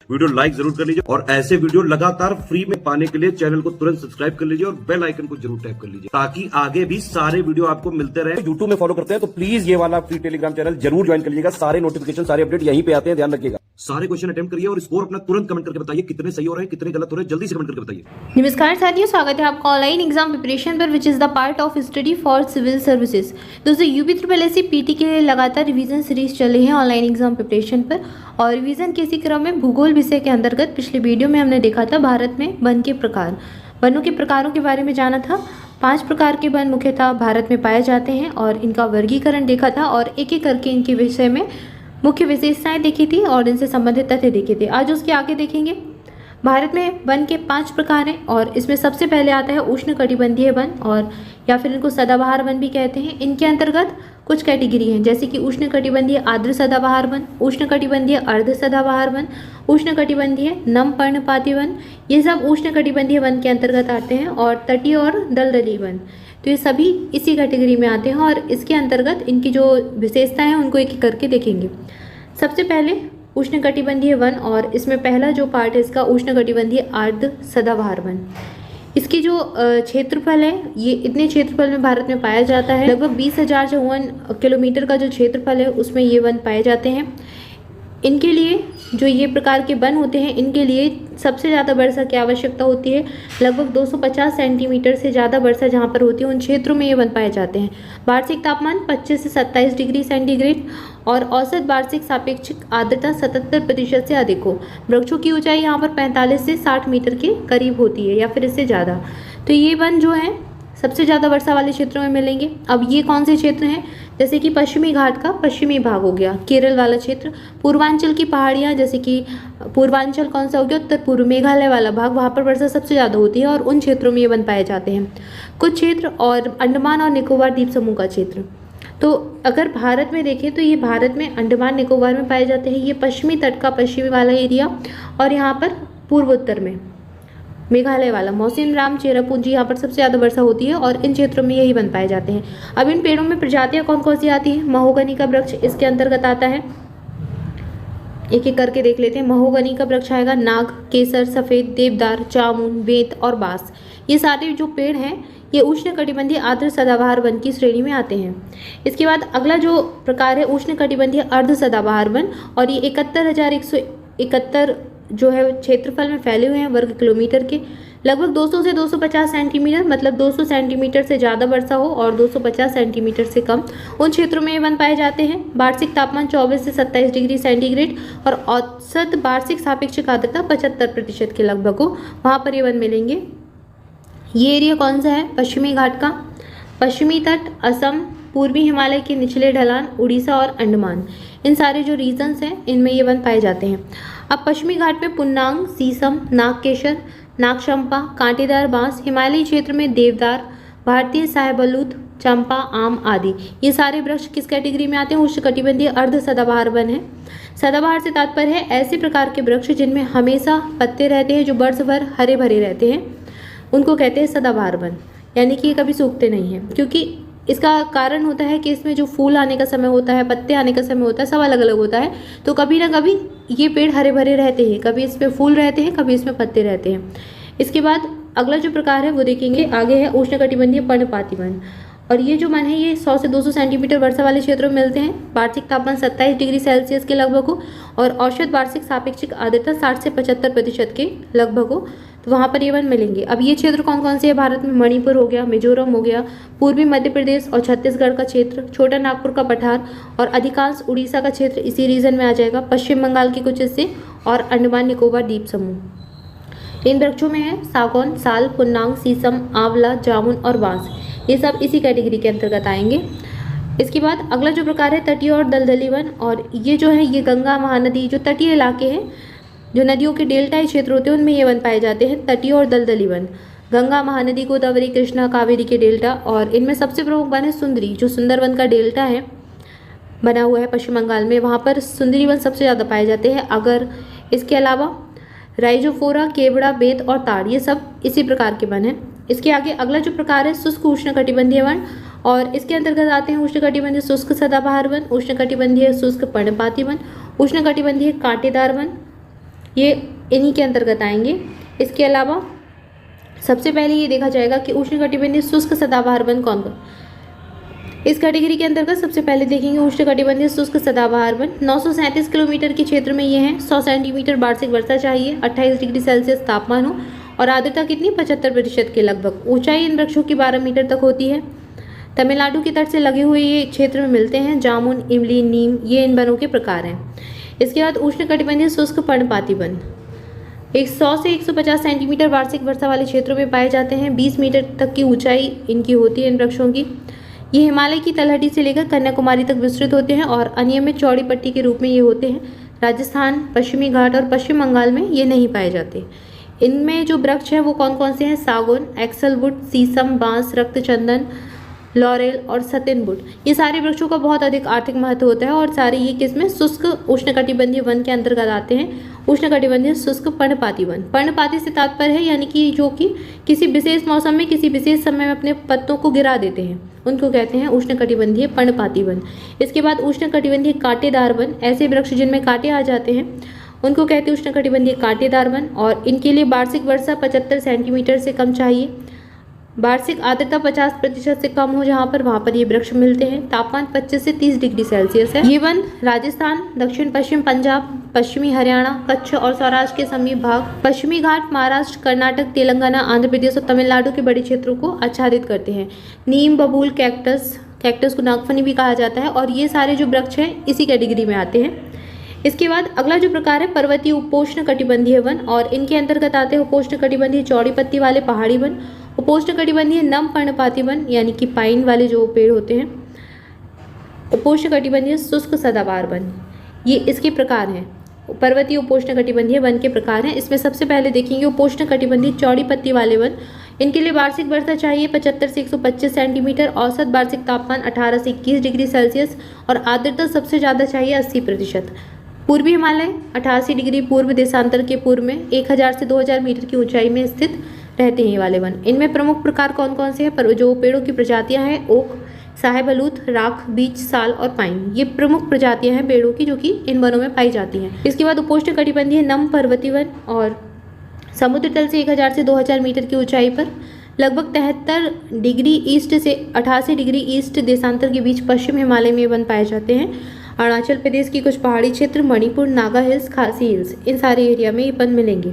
Video like जरूर कर लीजिए और ऐसे वीडियो लगातार फ्री में पाने के लिए चैनल को तुरंत सब्सक्राइब कर लीजिए और बेल आइकन को जरूर टैप कर लीजिए ताकि आगे भी सारे वीडियो आपको मिलते रहे। यूट्यूब में फॉलो करते हैं तो प्लीज ये वाला फ्री टेलीग्राम चैनल जरूर ज्वाइन कर लीजिएगा। सारे नोटिफिकेशन सारे अपडेट यहीं पे आते हैं, ध्यान रखिएगा। सारे क्वेश्चन अटेम्प्ट करिए और स्कोर अपना तुरंत कमेंट करके बताइए कितने सही हो रहे हैं कितने गलत हो रहे हैं, जल्दी से कमेंट करके बताइए। नमस्कार साथियों, स्वागत है आपका ऑनलाइन एग्जाम प्रिपरेशन पर which is the part of study for civil services. दोस्तों यूपी ट्रिपल एससी पीटी के लिए लगातार रिवीजन सीरीज चल रही है ऑनलाइन एग्जाम प्रिपरेशन पर, और रिवीजन के इसी क्रम में भूगोल विषय के अंतर्गत पिछले वीडियो में हमने देखा था भारत में वन के प्रकार, वनों के प्रकारों के बारे में जाना था। 5 प्रकार के वन मुख्यतः भारत में पाए जाते हैं और इनका वर्गीकरण देखा था और एक एक करके इनके विषय में मुख्य विशेषताएं देखी थी और इनसे संबंधित तथ्य देखे थे। आज उसके आगे देखेंगे। भारत में वन के 5 प्रकार हैं और इसमें सबसे पहले आता है उष्णकटिबंधीय वन, और या फिर इनको सदाबहार वन भी कहते हैं। इनके अंतर्गत कुछ कैटेगरी हैं जैसे कि उष्णकटिबंधीय आर्द्र सदाबहार वन, उष्णकटिबंधीय अर्ध सदाबहार वन, उष्णकटिबंधीय नम पर्णपाती वन, ये सब उष्णकटिबंधीय वन के अंतर्गत आते हैं। और तटीय और दलदली वन, तो ये सभी इसी कैटेगरी में आते हैं और इसके अंतर्गत इनकी जो विशेषताएं हैं उनको एक एक करके देखेंगे। सबसे पहले उष्णकटिबंधीय वन, और इसमें पहला जो पार्ट है इसका उष्णकटिबंधीय आर्द्र सदाबहार वन। इसकी जो क्षेत्रफल है ये इतने क्षेत्रफल में भारत में पाया जाता है। लगभग 20,054 किलोमीटर का जो क्षेत्रफल है उसमें ये वन पाए जाते हैं। इनके लिए जो ये प्रकार के वन होते हैं इनके लिए सबसे ज़्यादा वर्षा की आवश्यकता होती है। लगभग 250 सेंटीमीटर से ज़्यादा वर्षा जहाँ पर होती है उन क्षेत्रों में ये वन पाए जाते हैं। वार्षिक तापमान 25 से 27 डिग्री सेंटीग्रेड और औसत वार्षिक सापेक्षिक आर्द्रता 77% से अधिक हो। वृक्षों की ऊंचाई यहाँ पर 45 से 60 मीटर के करीब होती है या फिर इससे ज़्यादा। तो ये वन जो है सबसे ज़्यादा वर्षा वाले क्षेत्रों में मिलेंगे। अब ये कौन से क्षेत्र हैं, जैसे कि पश्चिमी घाट का पश्चिमी भाग हो गया, केरल वाला क्षेत्र, पूर्वांचल की पहाड़ियाँ जैसे कि पूर्वांचल कौन सा हो गया, उत्तर पूर्व मेघालय वाला भाग, वहाँ पर वर्षा सबसे ज़्यादा होती है और उन क्षेत्रों में ये वन पाए जाते हैं। कुछ क्षेत्र और अंडमान और निकोबार द्वीप समूह का क्षेत्र। तो अगर भारत में देखें तो ये भारत में अंडमान निकोबार में पाए जाते हैं। ये पश्चिमी तट का पश्चिमी वाला एरिया, और यहाँ पर पूर्वोत्तर में मेघालय वाला मौसिनराम चेरापूंजी, यहाँ पर सबसे ज़्यादा वर्षा होती है और इन क्षेत्रों में यही वन पाए जाते हैं। अब इन पेड़ों में प्रजातियाँ कौन कौन सी आती हैं। महोगनी का वृक्ष इसके अंतर्गत आता है, एक एक करके देख लेते हैं। महोगनी का वृक्ष आएगा, नाग, केसर, सफ़ेद, देवदार, जामुन, बेत और बांस। ये सारे जो पेड़ हैं ये उष्णकटिबंधीय आर्द्र सदाबहार वन की श्रेणी में आते हैं। इसके बाद अगला जो प्रकार है उष्णकटिबंधीय अर्ध सदाबहार वन, और ये 71,171 जो है क्षेत्रफल में फैले हुए हैं वर्ग किलोमीटर के। लगभग 200 से 250 सेंटीमीटर, मतलब 200 सेंटीमीटर से ज़्यादा वर्षा हो और 250 सेंटीमीटर से कम, उन क्षेत्रों में ये वन पाए जाते हैं। वार्षिक तापमान 24 से 27 डिग्री सेंटीग्रेड और औसत वार्षिक सापेक्षिक आर्द्रता 75% के लगभग हो, वहाँ पर ये वन मिलेंगे। ये एरिया कौन सा है, पश्चिमी घाट का, पश्चिमी तट, असम, पूर्वी हिमालय के निचले ढलान, उड़ीसा और अंडमान, इन सारे जो रीजन्स हैं इनमें ये वन पाए जाते हैं। अब पश्चिमी घाट में पुन्नांग, सीसम, नागकेशर, नागचंपा, कांटेदार बांस, हिमालयी क्षेत्र में देवदार, भारतीय शाहबलूत, चंपा, आम आदि, ये सारे वृक्ष किस कैटेगरी में आते हैं, उष्णकटिबंधीय अर्ध सदाबहार वन है। सदाबहार से तात्पर्य है ऐसे प्रकार के वृक्ष जिनमें हमेशा पत्ते रहते हैं, जो वर्ष भर हरे भरे रहते हैं, उनको कहते हैं सदाबहार वन, यानी कि ये कभी सूखते नहीं हैं। क्योंकि इसका कारण होता है कि इसमें जो फूल आने का समय होता है, पत्ते आने का समय होता है, सब अलग अलग होता है, तो कभी ना कभी ये पेड़ हरे भरे रहते हैं, कभी इस पे फूल रहते हैं, कभी इसमें पत्ते रहते हैं। इसके बाद अगला जो प्रकार है वो देखेंगे, आगे है उष्णकटिबंधीय पर्णपाती वन, और ये जो वन है ये 100 से 200 सेंटीमीटर वर्षा वाले क्षेत्रों में मिलते हैं। वार्षिक तापमान 27 डिग्री सेल्सियस के लगभग हो और औसत वार्षिक सापेक्षिक आर्द्रता 60 से 75% के लगभग हो, तो वहाँ पर ये वन मिलेंगे। अब ये क्षेत्र कौन कौन से है भारत में, मणिपुर हो गया, मिजोरम हो गया, पूर्वी मध्य प्रदेश और छत्तीसगढ़ का क्षेत्र, छोटा नागपुर का पठार और अधिकांश उड़ीसा का क्षेत्र इसी रीजन में आ जाएगा, पश्चिम बंगाल के कुछ हिस्से और अंडमान निकोबार द्वीप समूह। इन वृक्षों में है सागौन, साल, पुन्नांग, सीसम, आंवला, जामुन और बांस, ये सब इसी कैटेगरी के अंतर्गत आएंगे। इसके बाद अगला जो प्रकार है तटीय और दलदली वन, और ये जो है ये गंगा महानदी जो तटीय इलाके हैं, जो नदियों के डेल्टाई क्षेत्र होते हैं उनमें ये वन पाए जाते हैं, तटीय और दलदली वन। गंगा महानदी, गोदावरी, कृष्णा, कावेरी के डेल्टा, और इनमें सबसे प्रमुख वन है सुंदरी, जो सुंदरवन का डेल्टा है बना हुआ है पश्चिम बंगाल में, वहाँ पर सुंदरी वन सबसे ज़्यादा पाए जाते हैं। अगर इसके अलावा राइजोफोरा, केवड़ा, बेत और ताड़, ये सब इसी प्रकार के वन हैं। इसके आगे अगला जो प्रकार है शुष्क उष्णकटिबंधीय वन, और इसके अंतर्गत आते हैं उष्णकटिबंधीय शुष्क सदाबहार वन, उष्णकटिबंधीय शुष्क पर्णपाती वन, उष्णकटिबंधीय कांटेदार वन, ये इन्हीं के अंतर्गत आएंगे। इसके अलावा सबसे पहले ये देखा जाएगा कि उष्णकटिबंधीय शुष्क सदाबहार वन कौन कौन। इस कैटेगरी के अंतर्गत सबसे पहले देखेंगे उष्णकटिबंधीय शुष्क सदाबहार वन। 937 किलोमीटर के क्षेत्र में ये हैं। 100 सेंटीमीटर वार्षिक वर्षा चाहिए, 28 डिग्री सेल्सियस तापमान हो और आर्द्रता कितनी 75% के लगभग। ऊंचाई इन वृक्षों की 12 मीटर तक होती है। तमिलनाडु के तट से लगे हुए ये क्षेत्र में मिलते हैं। जामुन, इमली, नीम ये इन वनों के प्रकार हैं। इसके बाद उष्णकटिबंधीय शुष्क पर्णपाती वन 100 से 150 सेंटीमीटर वार्षिक वर्षा वाले क्षेत्रों में पाए जाते हैं। 20 मीटर तक की ऊंचाई इनकी होती है इन वृक्षों की। ये हिमालय की तलहटी से लेकर कन्याकुमारी तक विस्तृत होते हैं और अनियमित चौड़ी पट्टी के रूप में ये होते हैं। राजस्थान, पश्चिमी घाट और पश्चिम बंगाल में ये नहीं पाए जाते। इनमें जो वृक्ष हैं वो कौन कौन से हैं? सागौन, एक्सलवुड, सीसम, बांस, रक्तचंदन, लॉरेल और सतिनवुड। ये सारे वृक्षों का बहुत अधिक आर्थिक महत्व होता है और सारे ये किसमें शुष्क उष्णकटिबंधीय वन के अंतर्गत आते हैं। उष्णकटिबंधीय शुष्क पर्णपाती वन। पर्णपाती से तात्पर्य है यानी कि जो कि किसी विशेष मौसम में किसी विशेष समय में अपने पत्तों को गिरा देते हैं, उनको कहते हैं उष्णकटिबंधीय पर्णपाती वन। इसके बाद उष्णकटिबंधीय कांटेदार वन। ऐसे वृक्ष जिनमें कांटे आ जाते हैं उनको कहते हैं उष्णकटिबंधीय कांटेदार वन और इनके लिए वार्षिक वर्षा 75 सेंटीमीटर से कम चाहिए। वार्षिक आर्द्रता 50% से कम हो जहाँ पर वहाँ पर ये वृक्ष मिलते हैं। तापमान 25 से 30 डिग्री सेल्सियस है। ये वन राजस्थान, दक्षिण पश्चिम पंजाब, पश्चिमी हरियाणा, कच्छ और सौराष्ट्र के समीप भाग, पश्चिमी घाट, महाराष्ट्र, कर्नाटक, तेलंगाना, आंध्र प्रदेश और तमिलनाडु के बड़े क्षेत्रों को आच्छादित करते हैं। नीम, बबूल, कैक्टस को नागफनी भी कहा जाता है और ये सारे जो वृक्ष हैं इसी कैटेगरी में आते हैं। इसके बाद अगला जो प्रकार है पर्वतीय उपोष्ण कटिबंधीय वन और इनके अंतर्गत आते हैं उपोष्ण कटिबंधीय चौड़ी पत्ती वाले पहाड़ी वन, उपोष्ण कटिबंधीय नम पर्णपाती वन यानी कि पाइन वाले जो पेड़ होते हैं, उपोष्ण कटिबंधीय शुष्क सदाबहार वन। ये इसके प्रकार हैं। पर्वतीय उपोष्ण कटिबंधीय वन के प्रकार हैं। इसमें सबसे पहले देखेंगे उपोष्ण कटिबंधीय चौड़ी पत्ती वाले वन। इनके लिए वार्षिक वर्षा चाहिए 75 से 125 सेंटीमीटर, औसत वार्षिक तापमान 18 से 21 डिग्री सेल्सियस और आर्द्रता सबसे ज़्यादा चाहिए 80%। पूर्वी हिमालय 88 डिग्री पूर्व देशांतर के पूर्व में 1000 से 2000 मीटर की ऊंचाई में स्थित रहते हैं ये वाले वन। इनमें प्रमुख प्रकार कौन कौन से हैं? पर जो पेड़ों की प्रजातियां हैं ओक, साहेबलूत, राख, बीच, साल और पाइन, ये प्रमुख प्रजातियां हैं पेड़ों की जो कि इन वनों में पाई जाती हैं। इसके बाद उपोष्ण कटिबंधीय नम पर्वतीय वन और समुद्र तल से 1000 से 2000 मीटर की ऊंचाई पर लगभग 73 डिग्री ईस्ट से 88 डिग्री ईस्ट देशांतर के बीच पश्चिम हिमालय में वन पाए जाते हैं। अरुणाचल प्रदेश की कुछ पहाड़ी क्षेत्र, मणिपुर, नागा हिल्स, खासी हिल्स, इन सारे एरिया में ये वन मिलेंगे।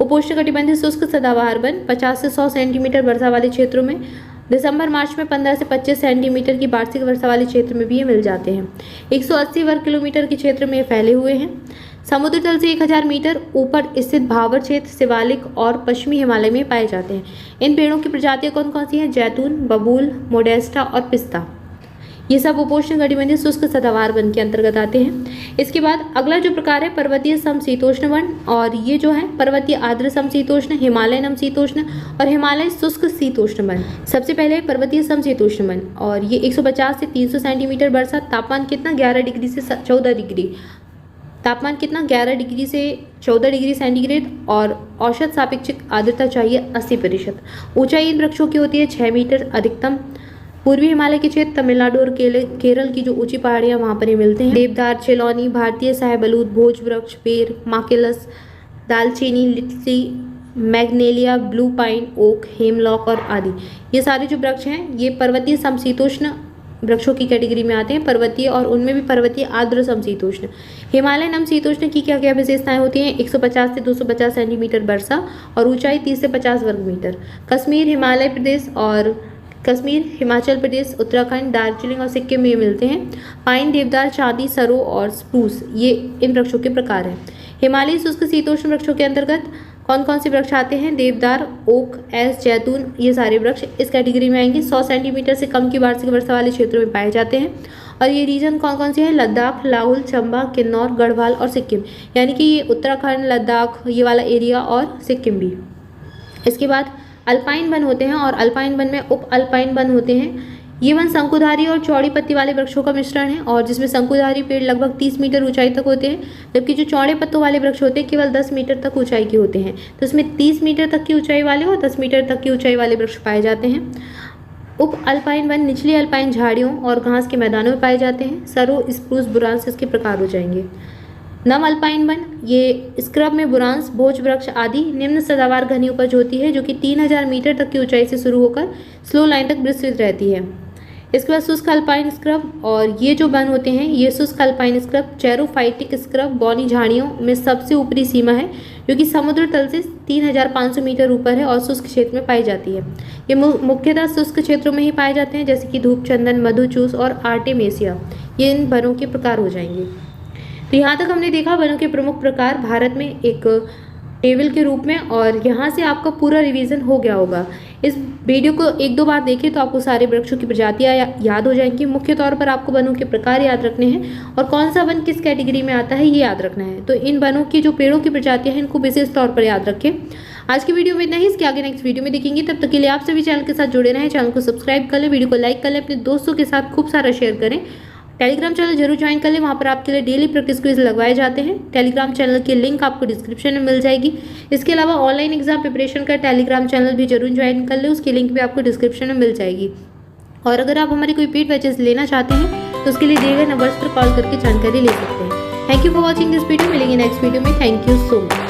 उपोष्ण कटिबंधीय शुष्क सदाबहार वन 50 से 100 सेंटीमीटर वर्षा वाले क्षेत्रों में, दिसंबर मार्च में 15 से 25 सेंटीमीटर की वार्षिक वर्षा वाले क्षेत्र में भी ये मिल जाते हैं। 180 वर्ग किलोमीटर के क्षेत्र में ये फैले हुए हैं। समुद्र तल से 1000 मीटर ऊपर स्थित भावर क्षेत्र, शिवालिक और पश्चिमी हिमालय में पाए जाते हैं। इन पेड़ों की प्रजातियां कौन कौन सी हैं? जैतून, बबूल, मोडेस्टा और पिस्ता। ये सब उपोष्ण कटिबंधीय शुष्क सदाबहार वन के अंतर्गत आते हैं। इसके बाद अगला जो प्रकार है पर्वतीय समशीतोष्ण वन और ये जो है पर्वतीय आर्द्र समशीतोष्ण, हिमालय नम शीतोष्ण और हिमालय शुष्क शीतोष्ण वन। सबसे पहले पर्वतीय समशीतोष्ण वन और ये 150 से 300 सेंटीमीटर वर्षा। तापमान कितना? 11 डिग्री से 14 डिग्री। तापमान कितना? 11 डिग्री से 14 डिग्री सेंटीग्रेड और औसत सापेक्षिक आर्द्रता चाहिए 80%। ऊंचाई इन वृक्षों की होती है 6 मीटर अधिकतम। पूर्वी हिमालय के क्षेत्र, तमिलनाडु और केरल की जो ऊंची पहाड़ियां वहां पर ये मिलते हैं। देवदार, चिलौनी, भारतीय साहेबलूत, भोज वृक्ष, पेड़, माकेलस, दालचीनी, literacy, मैग्नेलिया, blue pine, okay, hemlock और आदि, ये सारे जो वृक्ष हैं ये पर्वतीय समशीतोष्ण वृक्षों की कैटेगरी में आते हैं। पर्वतीय और उनमें भी पर्वतीय आर्द्र समशीतोष्ण। हिमालय नम शीतोष्ण की क्या क्या विशेषताएं होती हैं? 150 से 250 सेंटीमीटर वर्षा और ऊंचाई 30 से 50 वर्ग मीटर। कश्मीर, हिमालय प्रदेश और कश्मीर, हिमाचल प्रदेश, उत्तराखंड, दार्जिलिंग और सिक्किम में मिलते हैं। पाइन, देवदार, चांदी, सरो और स्प्रूस, ये इन वृक्षों के प्रकार हैं। हिमालयी शुष्क शीतोष्ण वृक्षों के अंतर्गत कौन कौन से वृक्ष आते हैं? देवदार, ओक, एस, जैतून, ये सारे वृक्ष इस कैटेगरी में आएंगे। 100 सेंटीमीटर से कम की वार्षिक वर्षा वाले क्षेत्रों में पाए जाते हैं। और ये रीजन कौन कौन से हैं? लद्दाख, लाहौल, चंबा, किन्नौर, गढ़वाल और सिक्किम, यानी कि ये उत्तराखंड, लद्दाख, ये वाला एरिया और सिक्किम भी। इसके बाद अल्पाइन वन होते हैं और अल्पाइन वन में उप अल्पाइन वन होते हैं। ये वन शंकुधारी और चौड़ी पत्ती वाले वृक्षों का मिश्रण है और जिसमें शंकुधारी पेड़ लगभग 30 मीटर ऊंचाई तक होते हैं, जबकि जो चौड़े पत्तों वाले वृक्ष होते हैं केवल 10 मीटर तक ऊंचाई के होते हैं। तो इसमें 30 मीटर तक की ऊंचाई वाले और 10 मीटर तक की ऊंचाई वाले वृक्ष पाए जाते हैं। उप अल्पाइन वन निचली अल्पाइन झाड़ियों और घास के मैदानों में पाए जाते हैं। सरो, स्प्रूस, बुरांस इसके प्रकार हो जाएंगे। नम अल्पाइन वन, ये स्क्रब में बुरांस, भोज वृक्ष आदि निम्न सदाबहार घनी उपज होती है जो कि 3000 मीटर तक की ऊंचाई से शुरू होकर स्लो लाइन तक विस्तृत रहती है। इसके बाद शुष्क अल्पाइन स्क्रब, और ये जो वन होते हैं ये शुष्क अल्पाइन स्क्रब चेरोफाइटिक स्क्रब बौनी झाड़ियों में सबसे ऊपरी सीमा है जो कि समुद्र तल से 3500 मीटर ऊपर है और शुष्क क्षेत्र में पाई जाती है। ये मुख्यतः शुष्क क्षेत्रों में ही पाए जाते हैं जैसे कि धूपचंदन, मधुचूस और आर्टेमेसिया, ये इन वनों के प्रकार हो जाएंगे। तो यहाँ तक हमने देखा वनों के प्रमुख प्रकार भारत में एक टेबल के रूप में, और यहाँ से आपका पूरा रिवीजन हो गया होगा। इस वीडियो को 1-2 बार देखें तो आपको सारे वृक्षों की प्रजातियाँ याद हो जाएंगी। मुख्य तौर पर आपको वनों के प्रकार याद रखने हैं और कौन सा वन किस कैटेगरी में आता है ये याद रखना है। तो इन वनों की जो पेड़ों की प्रजातियाँ हैं इनको विशेष तौर पर याद रखें। आज की वीडियो में इतना ही, इसके आगे नेक्स्ट वीडियो में देखेंगे। तब तक के लिए आप सभी चैनल के साथ जुड़े रहें, चैनल को सब्सक्राइब कर लें, वीडियो को लाइक कर लें, अपने दोस्तों के साथ खूब सारा शेयर करें। टेलीग्राम चैनल जरूर ज्वाइन कर लें, वहाँ पर आपके लिए डेली प्रैक्टिस क्विज लगवाए जाते हैं। टेलीग्राम चैनल की लिंक आपको डिस्क्रिप्शन में मिल जाएगी। इसके अलावा ऑनलाइन एग्जाम प्रिपरेशन का टेलीग्राम चैनल भी जरूर ज्वाइन कर लें, उसकी लिंक भी आपको डिस्क्रिप्शन में मिल जाएगी। और अगर आप हमारी कोई पेड बैचेस लेना चाहते हैं तो उसके लिए दिए गए नंबर्स पर कॉल करके जानकारी ले सकते हैं। Thank you for watching this video. मिलेंगे नेक्स्ट वीडियो में। Thank you so much.